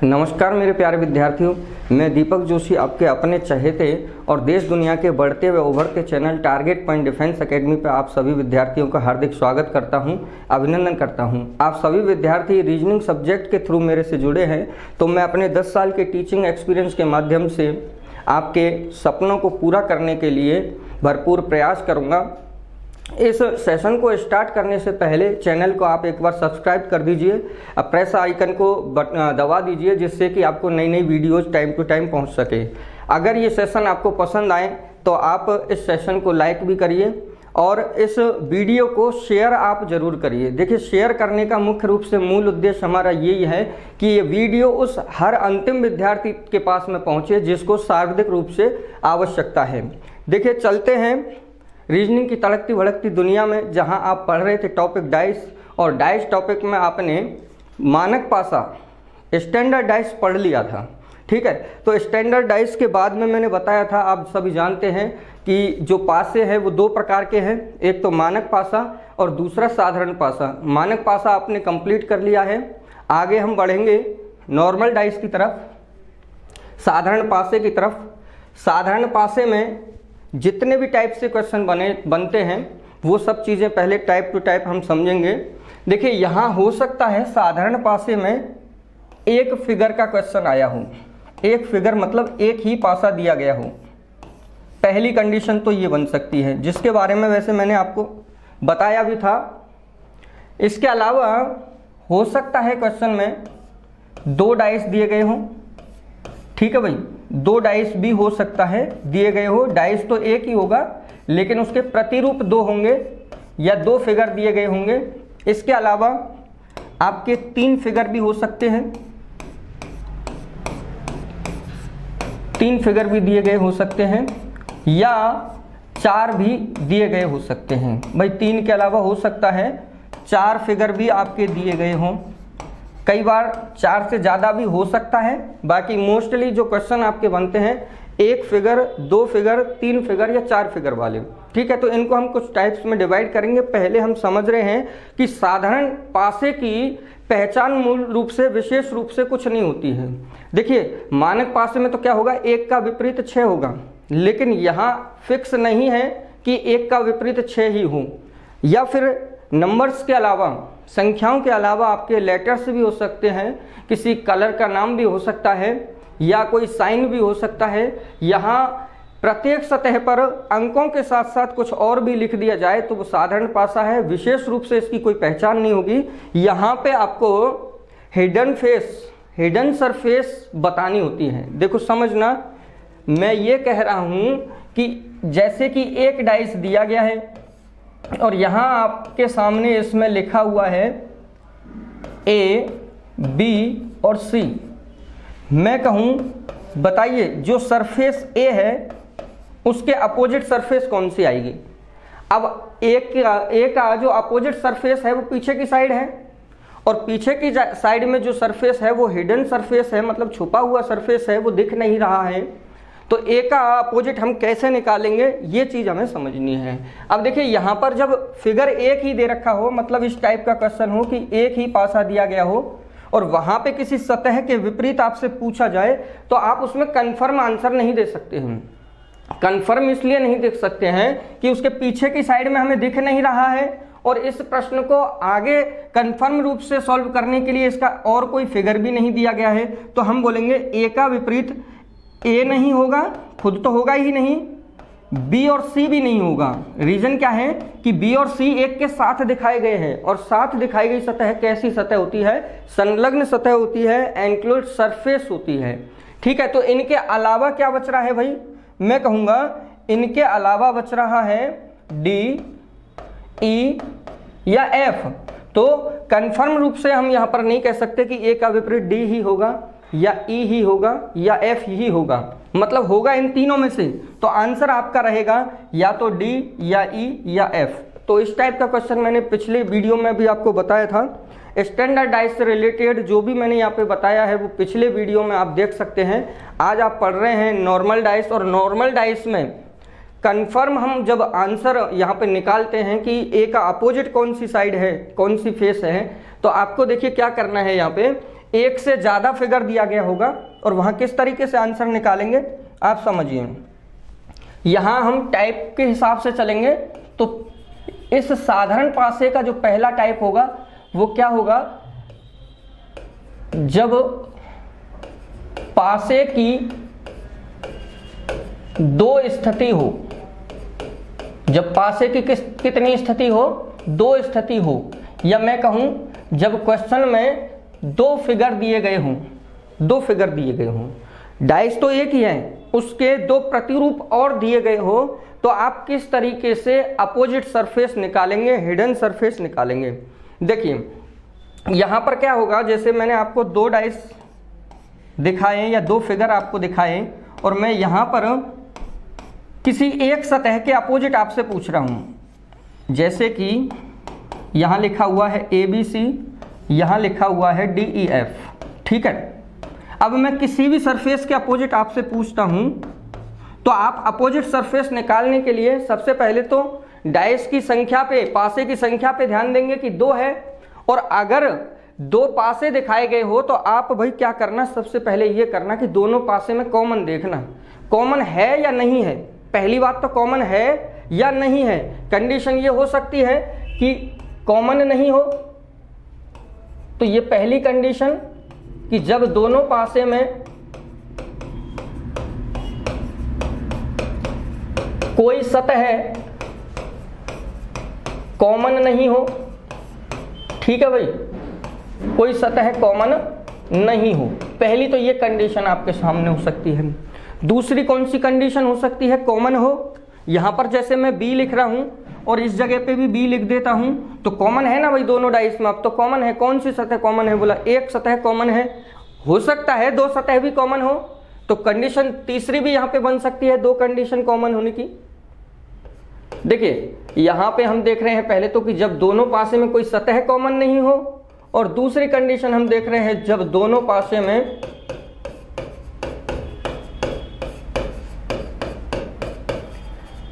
नमस्कार मेरे प्यारे विद्यार्थियों, मैं दीपक जोशी आपके अपने चहेते और देश दुनिया के बढ़ते व उभरते channel target point defence academy पर आप सभी विद्यार्थियों का हार्दिक स्वागत करता हूं, अभिनंदन करता हूं। आप सभी विद्यार्थी रीजनिंग सब्जेक्ट के थ्रू मेरे से जुड़े हैं, तो मैं अपने 10 साल के टीचिंग एक्सपीरियंस के माध्यम से आपके सपनों को पूरा करने के लिए भरपूर प्रयास करूँगा। इस सेशन को स्टार्ट करने से पहले चैनल को आप एक बार सब्सक्राइब कर दीजिए, प्रेस आइकन को दबा दीजिए, जिससे कि आपको नई नई वीडियोज टाइम टू टाइम पहुंच सके। अगर ये सेशन आपको पसंद आए तो आप इस सेशन को लाइक भी करिए और इस वीडियो को शेयर आप जरूर करिए। देखिए, शेयर करने का मुख्य रूप से मूल उद्देश्य हमारा यही है कि ये वीडियो उस हर अंतिम विद्यार्थी के पास में पहुँचे जिसको शारीरिक रूप से आवश्यकता है। देखिए, चलते हैं रीजनिंग की तड़कती भड़कती दुनिया में, जहां आप पढ़ रहे थे टॉपिक डाइस, और डाइस टॉपिक में आपने मानक पासा स्टैंडर्ड डाइस पढ़ लिया था। ठीक है, तो स्टैंडर्ड डाइस के बाद में मैंने बताया था, आप सभी जानते हैं कि जो पासे हैं वो 2 प्रकार के हैं, एक तो मानक पासा और दूसरा साधारण पासा। मानक पासा आपने कंप्लीट कर लिया है। आगे हम बढ़ेंगे नॉर्मल डाइस की तरफ, साधारण पासे की तरफ। साधारण पासे में जितने भी टाइप से क्वेश्चन बनते हैं वो सब चीज़ें पहले टाइप टू टाइप हम समझेंगे। देखिए, यहाँ हो सकता है साधारण पासे में एक फिगर का क्वेश्चन आया हो। एक फिगर मतलब एक ही पासा दिया गया हो। पहली कंडीशन तो ये बन सकती है, जिसके बारे में वैसे मैंने आपको बताया भी था। इसके अलावा हो सकता है क्वेश्चन में 2 डाइस दिए गए हों। ठीक है भाई, 2 डाइस भी हो सकता है दिए गए हो। डाइस तो एक ही होगा लेकिन उसके प्रतिरूप 2 होंगे या 2 फिगर दिए गए होंगे। इसके अलावा आपके 3 फिगर भी हो सकते हैं, 3 फिगर भी दिए गए हो सकते हैं या 4 भी दिए गए हो सकते हैं। भाई 3 के अलावा हो सकता है 4 फिगर भी आपके दिए गए हों। कई बार 4 से ज़्यादा भी हो सकता है। बाकी मोस्टली जो क्वेश्चन आपके बनते हैं 1 फिगर, 2 फिगर, 3 फिगर या 4 फिगर वाले। ठीक है, तो इनको हम कुछ टाइप्स में डिवाइड करेंगे। पहले हम समझ रहे हैं कि साधारण पासे की पहचान मूल रूप से विशेष रूप से कुछ नहीं होती है। देखिए, मानक पासे में तो क्या होगा, 1 का विपरीत 6 होगा, लेकिन यहाँ फिक्स नहीं है कि 1 का विपरीत 6 ही हो। या फिर नंबर्स के अलावा, संख्याओं के अलावा आपके लेटर्स भी हो सकते हैं, किसी कलर का नाम भी हो सकता है या कोई साइन भी हो सकता है। यहाँ प्रत्येक सतह पर अंकों के साथ साथ कुछ और भी लिख दिया जाए तो वो साधारण पासा है। विशेष रूप से इसकी कोई पहचान नहीं होगी। यहाँ पे आपको हिडन फेस, हिडन सरफेस बतानी होती है। देखो समझना, मैं ये कह रहा हूँ कि जैसे कि एक डाइस दिया गया है और यहाँ आपके सामने इसमें लिखा हुआ है A, B और C। मैं कहूँ बताइए जो सरफेस A है उसके अपोजिट सरफेस कौन सी आएगी। अब A का जो अपोजिट सरफेस है वो पीछे की साइड है और पीछे की साइड में जो सरफेस है वो हिडन सरफेस है, मतलब छुपा हुआ सरफेस है, वो दिख नहीं रहा है। तो ए का अपोजिट हम कैसे निकालेंगे, ये चीज़ हमें समझनी है। अब देखिए, यहाँ पर जब फिगर एक ही दे रखा हो, मतलब इस टाइप का क्वेश्चन हो कि एक ही पासा दिया गया हो और वहाँ पे किसी सतह के विपरीत आपसे पूछा जाए, तो आप उसमें कन्फर्म आंसर नहीं दे सकते हैं। कन्फर्म इसलिए नहीं देख सकते हैं कि उसके पीछे की साइड में हमें दिख नहीं रहा है और इस प्रश्न को आगे कन्फर्म रूप से सॉल्व करने के लिए इसका और कोई फिगर भी नहीं दिया गया है। तो हम बोलेंगे ए का विपरीत ए नहीं होगा, खुद तो होगा ही नहीं, बी और सी भी नहीं होगा। रीजन क्या है कि बी और सी एक के साथ दिखाए गए हैं और साथ दिखाई गई सतह कैसी सतह होती है, संलग्न सतह होती है, एंक्लोज्ड सरफेस होती है। ठीक है, तो इनके अलावा क्या बच रहा है भाई, मैं कहूँगा इनके अलावा बच रहा है डी, ई या एफ। तो कंफर्म रूप से हम यहाँ पर नहीं कह सकते कि ए का विपरीत डी ही होगा या ई ही होगा या एफ ही होगा, मतलब होगा इन तीनों में से। तो आंसर आपका रहेगा या तो डी या ई या एफ। तो इस टाइप का क्वेश्चन मैंने पिछले वीडियो में भी आपको बताया था। स्टैंडर्ड डाइस से रिलेटेड जो भी मैंने यहाँ पे बताया है वो पिछले वीडियो में आप देख सकते हैं। आज आप पढ़ रहे हैं नॉर्मल डाइस, और नॉर्मल डाइस में कंफर्म हम जब आंसर यहाँ पे निकालते हैं कि ए का अपोजिट कौन सी साइड है, कौन सी फेस है, तो आपको देखिए क्या करना है। यहाँ पे एक से ज़्यादा फिगर दिया गया होगा और वहाँ किस तरीके से आंसर निकालेंगे आप समझिए। यहाँ हम टाइप के हिसाब से चलेंगे तो इस साधारण पासे का जो पहला टाइप होगा वो क्या होगा, जब पासे की दो स्थिति हो, जब पासे की कितनी स्थिति हो, दो स्थिति हो, या मैं कहूं जब क्वेश्चन में दो फिगर दिए गए हों, दो फिगर दिए गए हों, डाइस तो एक ही है, उसके दो प्रतिरूप और दिए गए हो, तो आप किस तरीके से अपोजिट सरफेस निकालेंगे, हिडन सरफेस निकालेंगे। देखिए यहां पर क्या होगा, जैसे मैंने आपको दो डाइस दिखाए या दो फिगर आपको दिखाए और मैं यहां पर किसी एक सतह के अपोजिट आपसे पूछ रहा हूं, जैसे कि यहां लिखा हुआ है ABC, यहां लिखा हुआ है DEF, ठीक है। अब मैं किसी भी सरफेस के अपोजिट आपसे पूछता हूं तो आप अपोजिट सरफेस निकालने के लिए सबसे पहले तो डाइस की संख्या पे, पासे की संख्या पे ध्यान देंगे कि दो है, और अगर दो पासे दिखाए गए हो तो आप भाई क्या करना, सबसे पहले ये करना कि दोनों पासे में कॉमन देखना, कॉमन है या नहीं है। पहली बात तो कॉमन है या नहीं है। कंडीशन ये हो सकती है कि कॉमन नहीं हो, तो ये पहली कंडीशन कि जब दोनों पासे में कोई सतह कॉमन नहीं हो, ठीक है भाई, कोई सतह कॉमन नहीं हो, पहली तो ये कंडीशन आपके सामने हो सकती है। दूसरी कौन सी कंडीशन हो सकती है, कॉमन हो। यहां पर जैसे मैं B लिख रहा हूं और इस जगह पे भी B लिख देता हूं तो कॉमन है ना भाई दोनों डाइस में, अब तो कॉमन है। कौन सी सतह कॉमन है, बोला एक सतह कॉमन है, हो सकता है दो सतह भी कॉमन हो, तो कंडीशन तीसरी भी यहां पे बन सकती है, दो कंडीशन कॉमन होने की। देखिए यहां पे हम देख रहे हैं पहले तो कि जब दोनों पासे में कोई सतह कॉमन नहीं हो, और दूसरी कंडीशन हम देख रहे हैं जब दोनों पासे में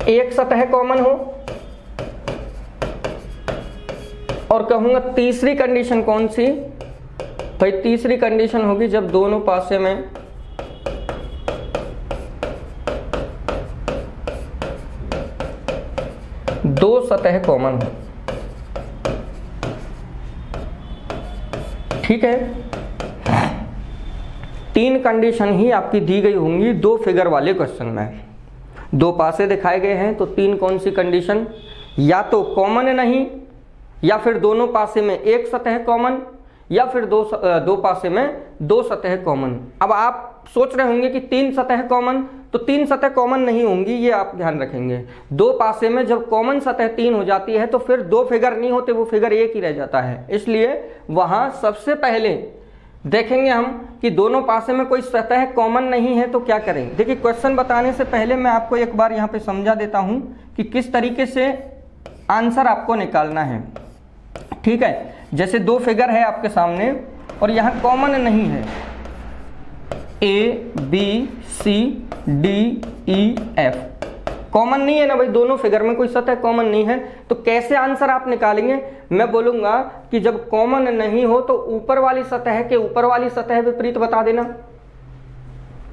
एक सतह कॉमन हो, और कहूंगा तीसरी कंडीशन कौन सी भाई, तीसरी कंडीशन होगी जब दोनों पासे में दो सतह कॉमन हो, ठीक है। तीन कंडीशन ही आपकी दी गई होंगी दो फिगर वाले क्वेश्चन में। दो पासे दिखाए गए हैं तो तीन कौन सी कंडीशन, या तो कॉमन नहीं, या फिर दोनों पासे में एक सतह कॉमन, या फिर दो पासे में दो सतह कॉमन। अब आप सोच रहे होंगे कि तीन सतह कॉमन, तो तीन सतह कॉमन नहीं होंगी, ये आप ध्यान रखेंगे। दो पासे में जब कॉमन सतह तीन हो जाती है तो फिर दो फिगर नहीं होते, वो फिगर एक ही रह जाता है। इसलिए वहां सबसे पहले देखेंगे हम कि दोनों पासे में कोई सतह कॉमन नहीं है तो क्या करें। देखिए क्वेश्चन बताने से पहले मैं आपको एक बार यहाँ पे समझा देता हूँ कि किस तरीके से आंसर आपको निकालना है, ठीक है। जैसे दो फिगर है आपके सामने और यहाँ कॉमन नहीं है, ABCDEF कॉमन नहीं है ना भाई, दोनों फिगर में कोई सतह कॉमन नहीं है, तो कैसे आंसर आप निकालेंगे। मैं बोलूंगा कि जब कॉमन नहीं हो तो ऊपर वाली सतह के ऊपर वाली सतह विपरीत बता देना,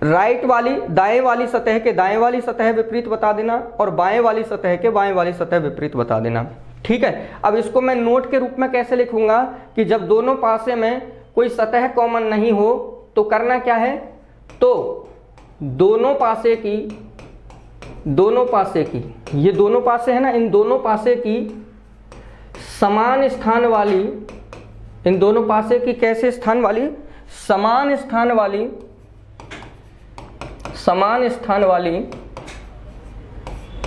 राइट वाली दाएं वाली सतह के दाएं वाली सतह विपरीत बता देना, और बाएं वाली सतह के बाएं वाली सतह विपरीत बता देना, ठीक है। अब इसको मैं नोट के रूप में कैसे लिखूंगा कि जब दोनों पासे में कोई सतह कॉमन नहीं हो तो करना क्या है, तो दोनों पासे की ये दोनों पासे है ना, इन दोनों पासे की समान स्थान वाली, इन दोनों पासे की कैसे स्थान वाली, समान स्थान वाली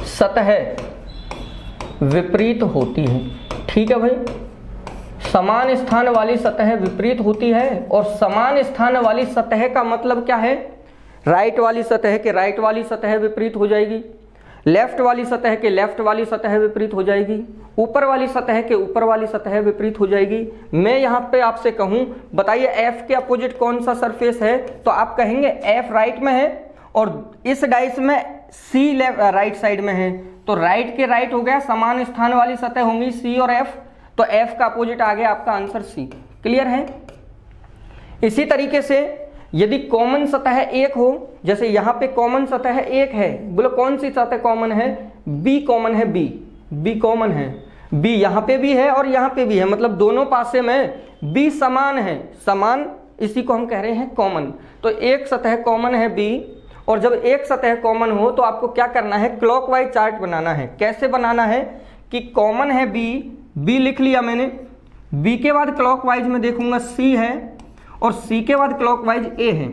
सतह विपरीत होती है, ठीक है भाई। समान स्थान वाली सतह विपरीत होती है, और समान स्थान वाली सतह का मतलब क्या है, राइट वाली सतह के राइट वाली सतह विपरीत हो जाएगी, लेफ्ट वाली सतह के लेफ्ट वाली सतह विपरीत हो जाएगी, ऊपर वाली सतह के ऊपर वाली सतह विपरीत हो जाएगी। मैं यहाँ पे आपसे कहूँ बताइए F के अपोजिट कौन सा सरफेस है, तो आप कहेंगे F राइट में है और इस डाइस में C राइट साइड में है, तो राइट के राइट हो गया, समान स्थान वाली सतह होंगी C और F, तो F का अपोजिट आ गया आपका आंसर C। क्लियर है। इसी तरीके से यदि कॉमन सतह एक हो, जैसे यहां पे कॉमन सतह एक है, बोलो कौन सी सतह कॉमन है? बी कॉमन है, बी कॉमन है, बी यहां पे भी है और यहां पे भी है, मतलब दोनों पासे में बी समान है, समान, इसी को हम कह रहे हैं कॉमन। तो एक सतह कॉमन है बी, और जब एक सतह कॉमन हो तो आपको क्या करना है? क्लॉकवाइज चार्ट बनाना है। कैसे बनाना है कि कॉमन है बी लिख लिया मैंने, बी के बाद क्लॉकवाइज में देखूंगा सी है, और सी के बाद क्लॉकवाइज ए है।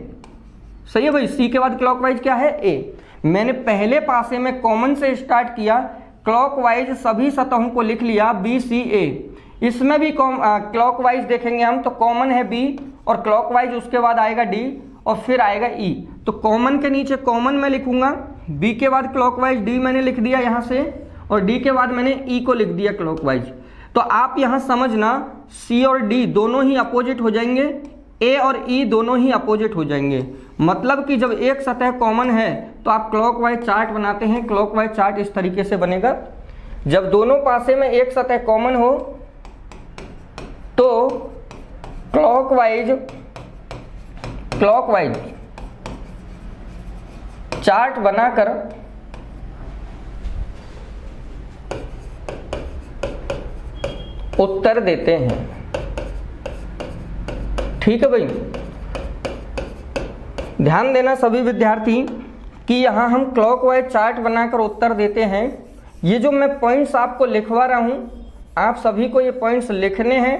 सही है भाई, सी के बाद क्लॉकवाइज क्या है? ए। मैंने पहले पासे में कॉमन से स्टार्ट किया, क्लॉकवाइज सभी सतहों को लिख लिया बी सी ए। इसमें भी क्लॉकवाइज देखेंगे हम तो कॉमन है बी, और क्लॉकवाइज उसके बाद आएगा डी, और फिर आएगा ई। तो कॉमन के नीचे कॉमन में लिखूंगा, बी के बाद क्लॉकवाइज डी मैंने लिख दिया यहां से, और डी के बाद मैंने ई को लिख दिया क्लॉकवाइज। तो आप यहां समझना सी और डी दोनों ही अपोजिट हो जाएंगे, ए और ई दोनों ही अपोजिट हो जाएंगे। मतलब कि जब एक सतह कॉमन है तो आप क्लॉकवाइज चार्ट बनाते हैं। क्लॉकवाइज चार्ट इस तरीके से बनेगा, जब दोनों पासे में एक सतह कॉमन हो तो क्लॉकवाइज चार्ट बनाकर उत्तर देते हैं। ठीक है भाई, ध्यान देना सभी विद्यार्थी कि यहां हम क्लॉकवाइज चार्ट बनाकर उत्तर देते हैं। ये जो मैं पॉइंट्स आपको लिखवा रहा हूं, आप सभी को ये पॉइंट्स लिखने हैं,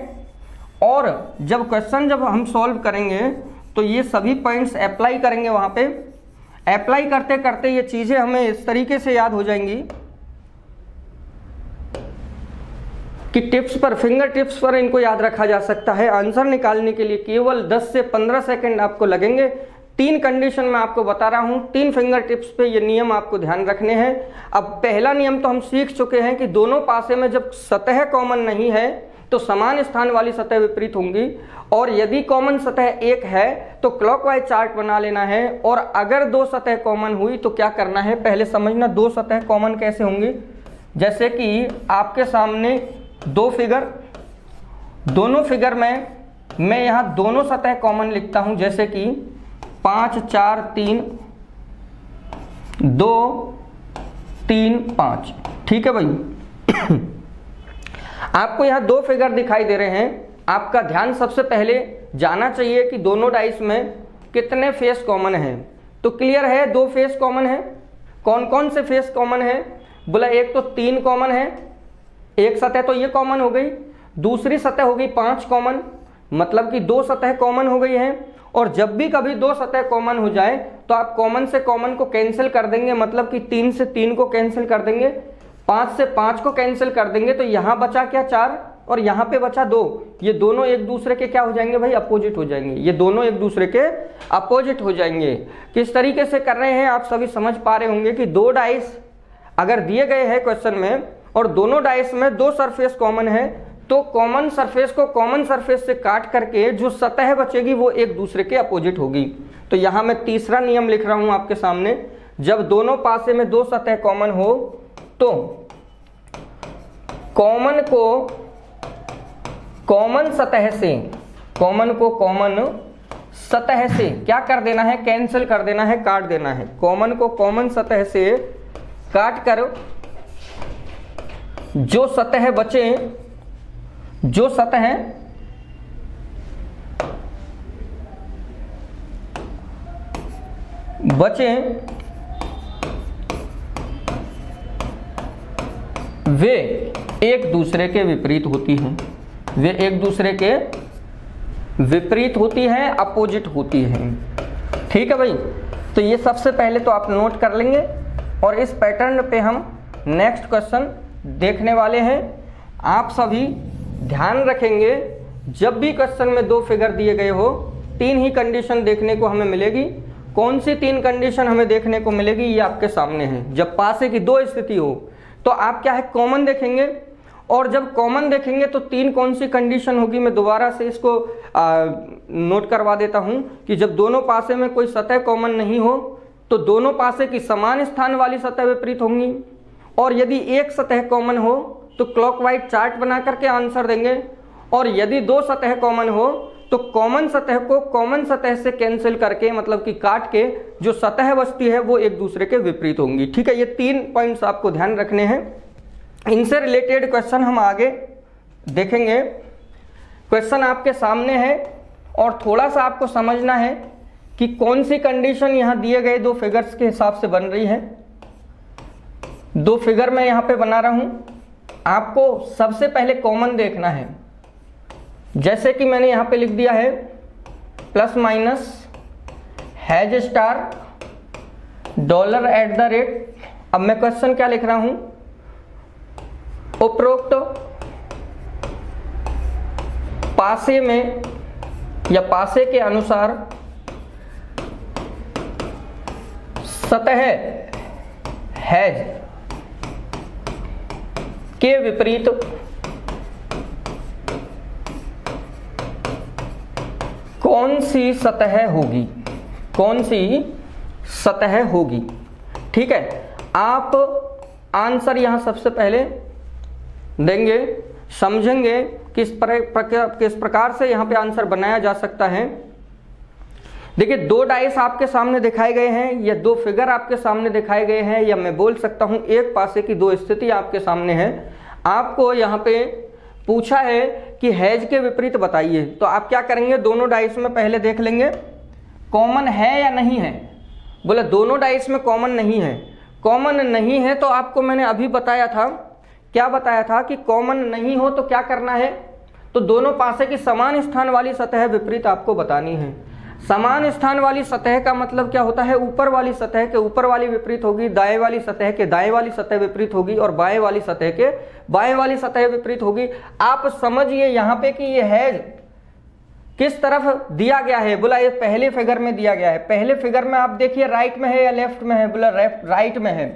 और जब क्वेश्चन जब हम सॉल्व करेंगे तो ये सभी पॉइंट्स अप्लाई करेंगे। वहां पे अप्लाई करते करते ये चीजें हमें इस तरीके से याद हो जाएंगी कि टिप्स पर, फिंगर टिप्स पर इनको याद रखा जा सकता है। आंसर निकालने के लिए केवल 10 से 15 सेकंड आपको लगेंगे। 3 कंडीशन मैं आपको बता रहा हूं, 3 फिंगर टिप्स पे ये नियम आपको ध्यान रखने हैं। अब पहला नियम तो हम सीख चुके हैं कि दोनों पासे में जब सतह कॉमन नहीं है तो समान स्थान वाली सतह विपरीत होंगी, और यदि कॉमन सतह एक है तो क्लॉकवाइज चार्ट बना लेना है। और अगर 2 सतह कॉमन हुई तो क्या करना है, पहले समझना 2 सतह कॉमन कैसे होंगी। जैसे कि आपके सामने 2 फिगर, दोनों फिगर में मैं यहां दोनों सतह कॉमन लिखता हूं, जैसे कि 5 4 3 2 3 5। ठीक है भाई आपको यहां 2 फिगर दिखाई दे रहे हैं। आपका ध्यान सबसे पहले जाना चाहिए कि दोनों डाइस में कितने फेस कॉमन है। तो क्लियर है, 2 फेस कॉमन है। कौन कौन से फेस कॉमन है? बोला एक तो 3 कॉमन है, एक सतह तो ये कॉमन हो गई, दूसरी सतह हो गई 5 कॉमन, मतलब कि 2 सतह कॉमन हो गई है। और जब भी कभी 2 सतह कॉमन हो जाए तो आप कॉमन से कॉमन को कैंसिल कर देंगे, मतलब कि 3 से 3 को कैंसिल कर देंगे, 5 से 5 को कैंसिल कर देंगे, तो यहां बचा क्या 4, और यहां पे बचा 2। ये दोनों एक दूसरे के क्या हो जाएंगे भाई? अपोजिट हो जाएंगे। ये दोनों एक दूसरे के अपोजिट हो जाएंगे। किस तरीके से कर रहे हैं आप सभी समझ पा रहे होंगे कि 2 डाइस अगर दिए गए हैं क्वेश्चन में और दोनों डाइस में 2 सरफेस कॉमन है, तो कॉमन सरफेस को कॉमन सरफेस से काट करके जो सतह बचेगी वो एक दूसरे के अपोजिट होगी। तो यहां मैं तीसरा नियम लिख रहा हूं आपके सामने, जब दोनों पासे में 2 सतह कॉमन हो तो कॉमन को कॉमन सतह से, कॉमन को कॉमन सतह से क्या कर देना है? कैंसिल कर देना है, काट देना है। कॉमन को कॉमन सतह से काट कर जो सतह बचे, जो सतह बचे वे एक दूसरे के विपरीत होती हैं, वे एक दूसरे के विपरीत होती हैं, अपोजिट होती हैं। ठीक है भाई, तो ये सबसे पहले तो आप नोट कर लेंगे, और इस पैटर्न पे हम नेक्स्ट क्वेश्चन देखने वाले हैं। आप सभी ध्यान रखेंगे, जब भी क्वेश्चन में 2 फिगर दिए गए हो 3 ही कंडीशन देखने को हमें मिलेगी। कौन सी 3 कंडीशन हमें देखने को मिलेगी ये आपके सामने है। जब पासे की 2 स्थिति हो तो आप क्या है, कॉमन देखेंगे, और जब कॉमन देखेंगे तो 3 कौन सी कंडीशन होगी, मैं दोबारा से इसको नोट करवा देता हूं कि जब दोनों पासे में कोई सतह कॉमन नहीं हो तो दोनों पासे की समान स्थान वाली सतह विपरीत होंगी, और यदि एक सतह कॉमन हो तो क्लॉकवाइज चार्ट बना करके आंसर देंगे, और यदि 2 सतह कॉमन हो तो कॉमन सतह को कॉमन सतह से कैंसिल करके, मतलब कि काट के, जो सतह बचती है वो एक दूसरे के विपरीत होंगी। ठीक है, ये 3 पॉइंट्स आपको ध्यान रखने हैं। इनसे रिलेटेड क्वेश्चन हम आगे देखेंगे। क्वेश्चन आपके सामने है और थोड़ा सा आपको समझना है कि कौन सी कंडीशन यहाँ दिए गए 2 फिगर्स के हिसाब से बन रही है। 2 फिगर मैं यहाँ पे बना रहा हूं, आपको सबसे पहले कॉमन देखना है। जैसे कि मैंने यहाँ पे लिख दिया है plus minus has star dollar at the rate. अब मैं क्वेश्चन क्या लिख रहा हूं, उपरोक्त पासे में या पासे के अनुसार सतह हैज के विपरीत कौन सी सतह होगी, कौन सी सतह होगी। ठीक है, आप आंसर यहां सबसे पहले देंगे, समझेंगे किस प्रकार से यहां पे आंसर बनाया जा सकता है। देखिए 2 डाइस आपके सामने दिखाए गए हैं, या 2 फिगर आपके सामने दिखाए गए हैं, या मैं बोल सकता हूं एक पासे की 2 स्थिति आपके सामने है। आपको यहां पे पूछा है कि हैज के विपरीत बताइए, तो आप क्या करेंगे, दोनों डाइस में पहले देख लेंगे कॉमन है या नहीं है। बोले दोनों डाइस में कॉमन नहीं है, कॉमन नहीं है तो आपको मैंने अभी बताया था, क्या बताया था कि कॉमन नहीं हो तो क्या करना है, तो दोनों पासे की समान स्थान वाली सतह विपरीत आपको बतानी है। समान स्थान वाली सतह का मतलब क्या होता है, ऊपर वाली सतह के ऊपर वाली विपरीत होगी, दाएं वाली सतह के दाएं वाली सतह विपरीत होगी, और बाएं वाली सतह के बाएं वाली सतह विपरीत होगी। आप समझिए यहाँ पे कि ये हैज किस तरफ दिया गया है। बोला ये पहले फिगर में दिया गया है, पहले फिगर में आप देखिए राइट में है या लेफ्ट में है, बोला राइट में है,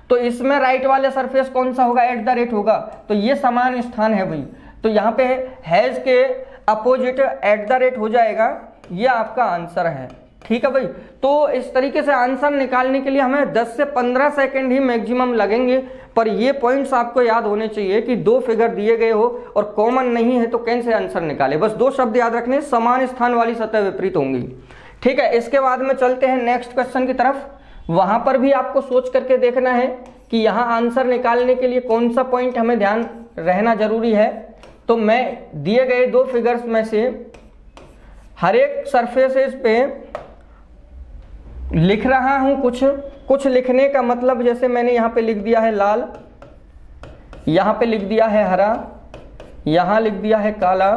तो इसमें राइट वाले सरफेस कौन सा होगा, एट द रेट होगा, तो ये समान स्थान है भाई। तो यहाँ पे हैज के अपोजिट एट द रेट हो जाएगा, ये आपका आंसर है। ठीक है भाई, तो इस तरीके से आंसर निकालने के लिए हमें 10 से 15 सेकंड ही मैक्सिमम लगेंगे, पर ये पॉइंट्स आपको याद होने चाहिए कि 2 फिगर दिए गए हो और कॉमन नहीं है तो कैसे आंसर निकाले। बस 2 शब्द याद रखने, समान स्थान वाली सतह विपरीत होंगी। ठीक है, इसके बाद में चलते हैं नेक्स्ट क्वेश्चन की तरफ। वहां पर भी आपको सोच करके देखना है कि यहाँ आंसर निकालने के लिए कौन सा पॉइंट हमें ध्यान रहना जरूरी है। तो मैं दिए गए 2 फिगर्स में से हर एक सरफेसेस पे लिख रहा हूं कुछ लिखने का मतलब, जैसे मैंने यहाँ पे लिख दिया है लाल, यहाँ पे लिख दिया है हरा, यहाँ लिख दिया है काला,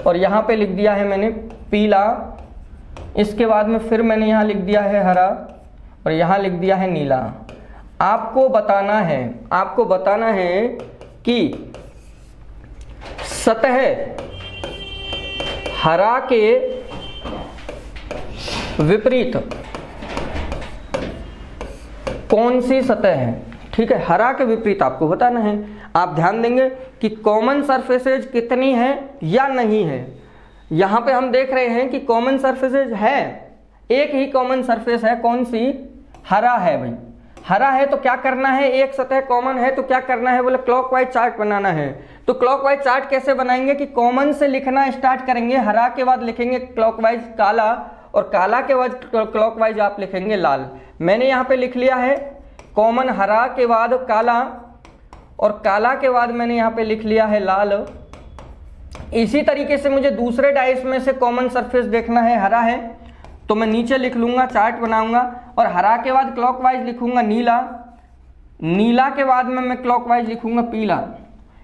और यहाँ पे लिख दिया है मैंने पीला। इसके बाद में फिर मैंने यहाँ लिख दिया है हरा और यहाँ लिख दिया है नीला। आपको बताना है कि सतह हरा के विपरीत कौन सी सतह है। ठीक है, हरा के विपरीत आपको बताना है। आप ध्यान देंगे कि कॉमन सरफेसेज कितनी है या नहीं है। यहां पे हम देख रहे हैं कि कॉमन सरफेसेज है, एक ही कॉमन सरफेस है, कौन सी, हरा है भाई। हरा है तो क्या करना है, एक सतह कॉमन है तो क्या करना है, बोले क्लॉकवाइज चार्ट बनाना है। तो क्लॉकवाइज चार्ट कैसे बनाएंगे कि कॉमन से लिखना स्टार्ट करेंगे, हरा के बाद लिखेंगे क्लॉकवाइज काला, और काला के बाद क्लॉकवाइज आप लिखेंगे लाल। मैंने यहाँ पे लिख लिया है कॉमन हरा के बाद काला, और काला के बाद मैंने यहाँ पे लिख लिया है लाल। इसी तरीके से मुझे दूसरे डाइस में से कॉमन सरफेस देखना है, हरा है तो मैं नीचे लिख लूंगा, चार्ट बनाऊंगा, और हरा के बाद क्लॉकवाइज लिखूंगा नीला, नीला के बाद में मैं क्लॉकवाइज लिखूंगा पीला।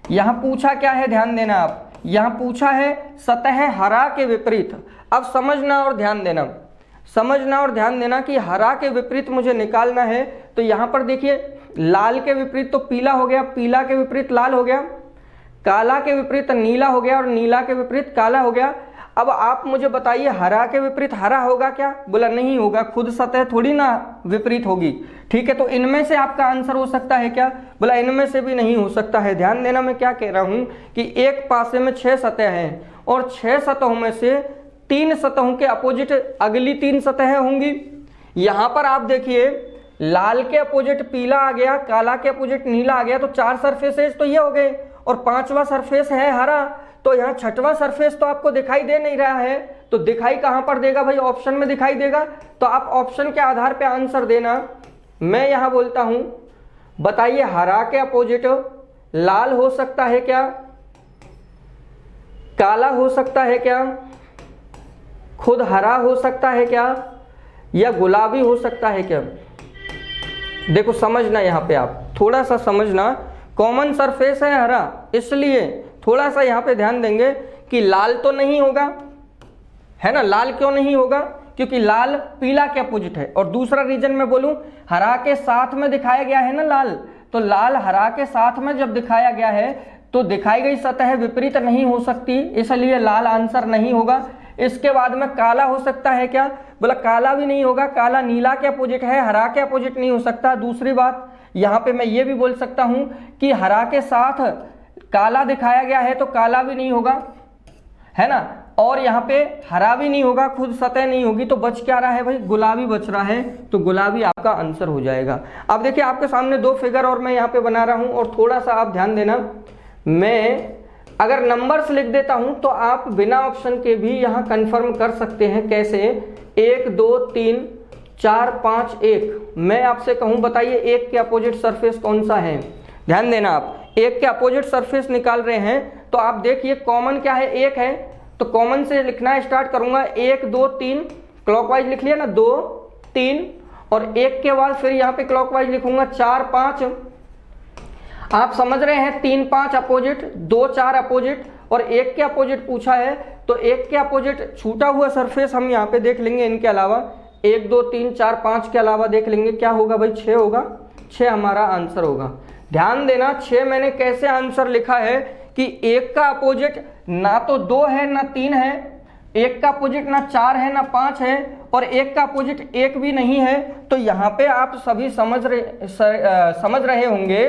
यहां पूछा क्या है, ध्यान देना आप, यहां पूछा है सतह हरा के विपरीत। अब समझना और ध्यान देना कि हरा के विपरीत मुझे निकालना है। तो यहां पर देखिए लाल के विपरीत तो पीला हो गया, पीला के विपरीत लाल हो गया, काला के विपरीत नीला हो गया, और नीला के विपरीत काला हो गया। अब आप मुझे बताइए हरा के विपरीत हरा होगा क्या, बोला नहीं होगा, खुद सतह थोड़ी ना विपरीत होगी। ठीक है, तो इनमें से आपका आंसर हो सकता है क्या, बोला इनमें से भी नहीं हो सकता है। ध्यान देना मैं क्या कह रहा हूं कि एक पासे में 6 सतह हैं, और 6 सतहों में से 3 सतहों के अपोजिट अगली 3 सतहें होंगी। यहां पर आप देखिए लाल के अपोजिट पीला आ गया, काला के अपोजिट नीला आ गया, तो 4 सरफेसेज तो ये हो गए, और पांचवा सरफेस है हरा, तो यहाँ छठवां सरफेस तो आपको दिखाई दे नहीं रहा है, तो दिखाई कहां पर देगा भाई, ऑप्शन में दिखाई देगा। तो आप ऑप्शन के आधार पे आंसर देना। मैं यहां बोलता हूं, बताइए हरा के अपोजिट लाल हो सकता है क्या, काला हो सकता है क्या, खुद हरा हो सकता है क्या, या गुलाबी हो सकता है क्या? देखो समझना, यहां पे आप थोड़ा सा समझना, कॉमन सरफेस है हरा, इसलिए थोड़ा सा यहां पे ध्यान देंगे कि लाल तो नहीं होगा, है ना। लाल क्यों नहीं होगा, क्योंकि लाल पीला के अपोजिट है। और दूसरा रीजन मैं बोलूं, हरा के साथ में दिखाया गया है ना लाल, तो लाल हरा के साथ में जब दिखाया गया है तो दिखाई गई सतह विपरीत नहीं हो सकती, इसलिए लाल आंसर नहीं होगा। इसके बाद में काला हो सकता है क्या, बोला काला भी नहीं होगा, काला नीला के अपोजिट है, हरा के अपोजिट नहीं हो सकता। दूसरी बात यहां पे मैं ये भी बोल सकता हूं कि हरा के साथ काला दिखाया गया है तो काला भी नहीं होगा, है ना। और यहाँ पे हरा भी नहीं होगा, खुद सतह नहीं होगी, तो बच क्या रहा है भाई, गुलाबी बच रहा है, तो गुलाबी आपका आंसर हो जाएगा। अब देखिए आपके सामने दो फिगर और मैं यहाँ पे बना रहा हूं, और थोड़ा सा आप ध्यान देना, मैं अगर नंबर्स लिख देता हूं तो आप बिना ऑप्शन के भी यहाँ कंफर्म कर सकते हैं। कैसे, 1 2 3 4 5 1। मैं आपसे कहूं बताइए एक के अपोजिट सरफेस कौन सा है, ध्यान देना आप, एक के अपोजिट सरफेस निकाल रहे हैं तो आप देखिए कॉमन क्या है, एक है, तो कॉमन से लिखना स्टार्ट करूंगा, 1 2 3 क्लॉकवाइज लिख लिया ना, 2 3, और एक के बाद फिर यहाँ पे क्लॉकवाइज लिखूंगा 4 5। आप समझ रहे हैं, 3 5 अपोजिट, 2 4 अपोजिट, और एक के अपोजिट पूछा है, तो एक के अपोजिट छूटा हुआ सरफेस हम यहाँ पे देख लेंगे। इनके अलावा 1 2 3 4 5 के अलावा देख लेंगे, क्या होगा भाई, 6 होगा, 6 हमारा आंसर होगा। ध्यान देना, 6 मैंने कैसे आंसर लिखा है कि एक का अपोजिट ना तो 2 है ना 3 है, एक का अपोजिट ना 4 है ना 5 है, और एक का अपोजिट 1 भी नहीं है। तो यहाँ पे आप सभी समझ रहे होंगे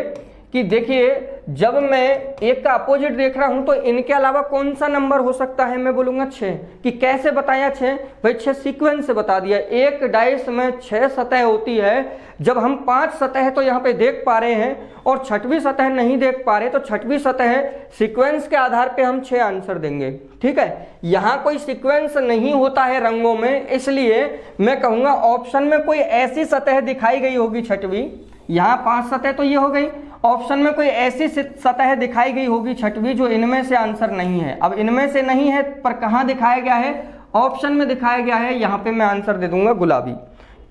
कि देखिए जब मैं एक का अपोजिट देख रहा हूं तो इनके अलावा कौन सा नंबर हो सकता है, मैं बोलूंगा 6। कि कैसे बताया 6 भाई, 6 सीक्वेंस से बता दिया। एक डाइस में 6 सतह होती है, जब हम 5 सतह तो यहाँ पे देख पा रहे हैं और छठवीं सतह नहीं देख पा रहे, तो छठवीं सतह सीक्वेंस के आधार पे हम 6 आंसर देंगे। ठीक है, यहाँ कोई सीक्वेंस नहीं होता है रंगों में, इसलिए मैं कहूंगा ऑप्शन में कोई ऐसी सतह दिखाई गई होगी छठवीं, यहाँ 5 सतह तो ये हो गई, ऑप्शन में कोई ऐसी सतह दिखाई गई होगी छठवीं जो इनमें से आंसर नहीं है। अब इनमें से नहीं है पर कहाँ दिखाया गया है, ऑप्शन में दिखाया गया है, यहाँ पे मैं आंसर दे दूंगा गुलाबी।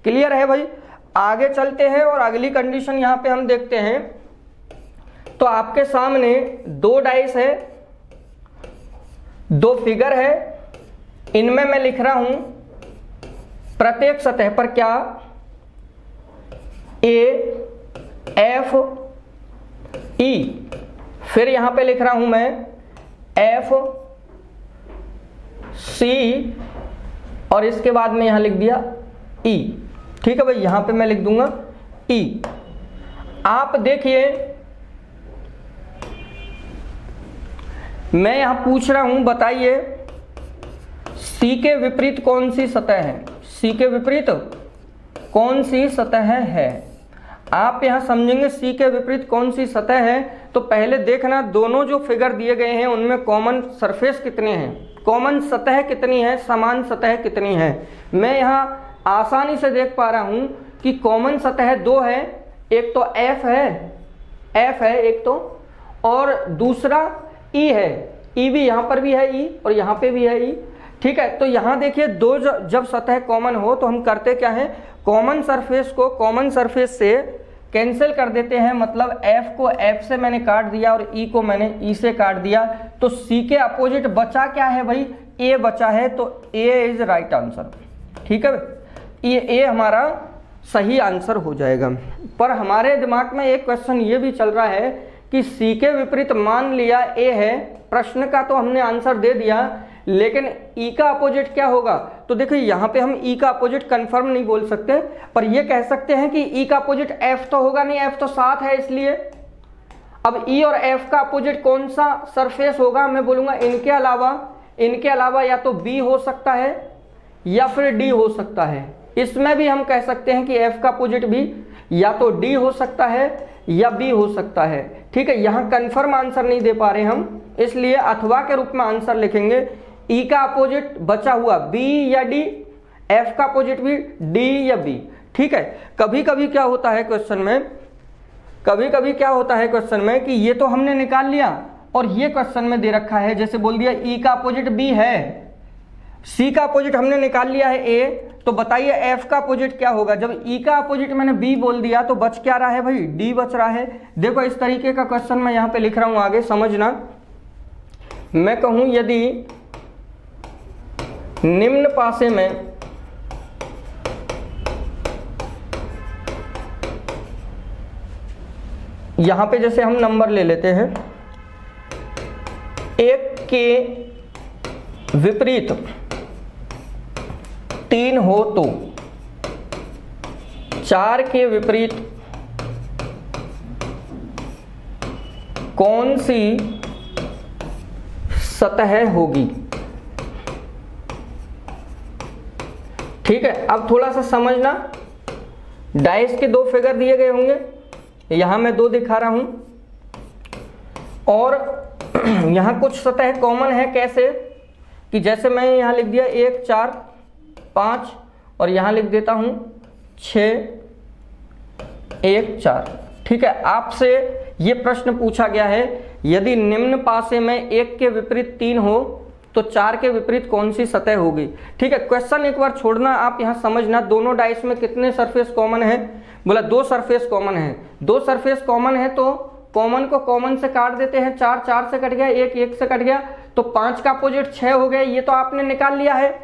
क्लियर है भाई, आगे चलते हैं और अगली कंडीशन यहाँ पे हम देखते हैं। तो आपके सामने 2 डाइस है, 2 फिगर है, इनमें मैं लिख रहा हूं प्रत्येक सतह पर क्या, AF E, फिर यहां पे लिख रहा हूं मैं FC, और इसके बाद में यहां लिख दिया E। ठीक है भाई, यहां पे मैं लिख दूंगा E। आप देखिए मैं यहां पूछ रहा हूं, बताइए C के विपरीत कौन सी सतह है, C के विपरीत कौन सी सतह है। आप यहां समझेंगे C के विपरीत कौन सी सतह है, तो पहले देखना दोनों जो फिगर दिए गए हैं उनमें कॉमन सरफेस कितने हैं, कॉमन सतह कितनी है, समान सतह कितनी है। मैं यहां आसानी से देख पा रहा हूं कि कॉमन सतह 2 है, एक तो F है एक तो, और दूसरा E है, E भी यहां पर भी है E, और यहां पे भी है E। ठीक है, तो यहां देखिए दो जब सतह कॉमन हो तो हम करते क्या है, कॉमन सरफेस को कॉमन सरफेस से कैंसिल कर देते हैं, मतलब F को F से मैंने काट दिया और E को मैंने E से काट दिया, तो C के अपोजिट बचा क्या है भाई, A बचा है, तो A इज राइट आंसर। ठीक है, ये A हमारा सही आंसर हो जाएगा। पर हमारे दिमाग में एक क्वेश्चन ये भी चल रहा है कि C के विपरीत मान लिया A है, प्रश्न का तो हमने आंसर दे दिया, लेकिन E का अपोजिट क्या होगा। तो देखिए यहाँ पे हम E का अपोजिट कंफर्म नहीं बोल सकते, पर ये कह सकते हैं कि E का अपोजिट F तो होगा नहीं, F तो 7 है, इसलिए अब E और F का अपोजिट कौन सा सरफेस होगा, मैं बोलूंगा इनके अलावा या तो B हो सकता है या फिर D हो सकता है। इसमें भी हम कह सकते हैं कि F का अपोजिट भी या तो डी हो सकता है या बी हो सकता है। ठीक है, यहाँ कंफर्म आंसर नहीं दे पा रहे हम, इसलिए अथवा के रूप में आंसर लिखेंगे। ई का अपोजिट बचा हुआ बी या डी, एफ का अपोजिट भी डी या बी। ठीक है, कभी कभी क्या होता है क्वेश्चन में, कि ये तो हमने निकाल लिया और ये क्वेश्चन में दे रखा है, जैसे बोल दिया ई का अपोजिट बी है, सी का अपोजिट हमने निकाल लिया है ए, तो बताइए एफ का अपोजिट क्या होगा। जब ई का अपोजिट मैंने बी बोल दिया तो बच क्या रहा है भाई, डी बच रहा है। देखो इस तरीके का क्वेश्चन मैं यहां पे लिख रहा हूं, आगे समझना। मैं कहूं यदि निम्न पासे में यहां पे जैसे हम नंबर ले लेते हैं, 1 के विपरीत 3 हो तो 4 के विपरीत कौन सी सतह होगी। ठीक है, अब थोड़ा सा समझना, डाइस के 2 फिगर दिए गए होंगे, यहां मैं 2 दिखा रहा हूं, और यहां कुछ सतह कॉमन है। कैसे कि जैसे मैं यहां लिख दिया 1 4 5 और यहां लिख देता हूं 6 1 4। ठीक है, आपसे ये प्रश्न पूछा गया है, यदि निम्न पासे में 1 के विपरीत 3 हो तो 4 के विपरीत कौन सी सतह होगी। ठीक है, क्वेश्चन एक बार छोड़ना, आप यहां समझना, दोनों डाइस में कितने सरफेस कॉमन है, बोला 2 सरफेस कॉमन है। 2 सरफेस कॉमन है तो कॉमन को कॉमन से काट देते हैं, 4 4 से कट गया, 1 1 से कट गया, तो 5 का अपोजिट 6 हो गया, ये तो आपने निकाल लिया है।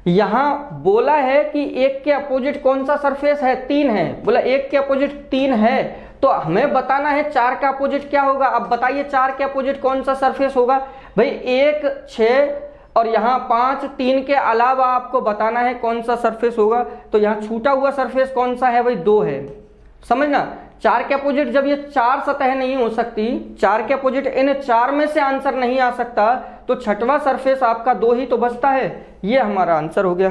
यहां बोला है कि 1 के अपोजिट कौन सा सरफेस है, 3 है, बोला 1 के अपोजिट 3 है, तो हमें बताना है 4 का अपोजिट क्या होगा। अब बताइए 4 के अपोजिट कौन सा सरफेस होगा भाई, 1 6 और यहाँ 5, 3 के अलावा आपको बताना है कौन सा सरफेस होगा। तो यहाँ छूटा हुआ सरफेस कौन सा है भाई, 2 है, समझना। 4 के अपोजिट जब ये 4 सतह नहीं हो सकती, 4 के अपोजिट इन 4 में से आंसर नहीं आ सकता, तो छठवां सरफेस आपका 2 ही तो बचता है, ये हमारा आंसर हो गया।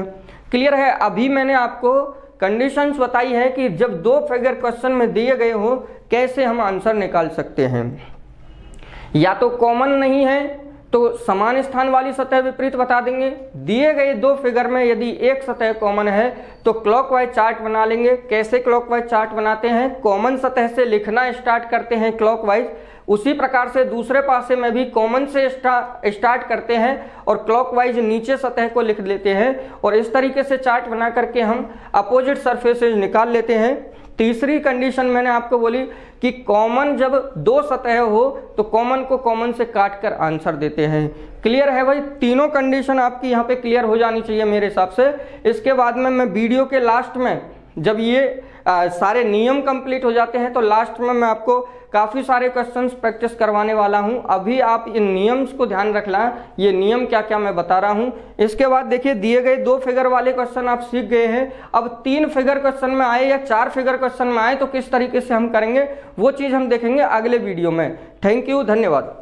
क्लियर है। अभी मैंने आपको कंडीशंस बताई है कि जब 2 फिगर क्वेश्चन में दिए गए हो कैसे हम आंसर निकाल सकते हैं। या तो कॉमन नहीं है तो समान स्थान वाली सतह विपरीत बता देंगे, दिए गए 2 फिगर में यदि एक सतह कॉमन है तो क्लॉकवाइज चार्ट बना लेंगे। कैसे क्लॉकवाइज चार्ट बनाते हैं, कॉमन सतह से लिखना स्टार्ट करते हैं क्लॉकवाइज, उसी प्रकार से दूसरे पासे में भी कॉमन से स्टार्ट करते हैं और क्लॉकवाइज नीचे सतह को लिख लेते हैं, और इस तरीके से चार्ट बना करके हम अपोजिट सरफेसेज निकाल लेते हैं। तीसरी कंडीशन मैंने आपको बोली कि कॉमन जब 2 सतह हो तो कॉमन को कॉमन से काट कर आंसर देते हैं। क्लियर है भाई, तीनों कंडीशन आपकी यहाँ पे क्लियर हो जानी चाहिए मेरे हिसाब से। इसके बाद में मैं वीडियो के लास्ट में जब ये सारे नियम कंप्लीट हो जाते हैं तो लास्ट में मैं आपको काफ़ी सारे क्वेश्चंस प्रैक्टिस करवाने वाला हूं। अभी आप इन नियम्स को ध्यान रखना, ये नियम क्या क्या मैं बता रहा हूं। इसके बाद देखिए दिए गए 2 फिगर वाले क्वेश्चन आप सीख गए हैं, अब 3 फिगर क्वेश्चन में आए या 4 फिगर क्वेश्चन में आए तो किस तरीके से हम करेंगे वो चीज़ हम देखेंगे अगले वीडियो में। थैंक यू, धन्यवाद।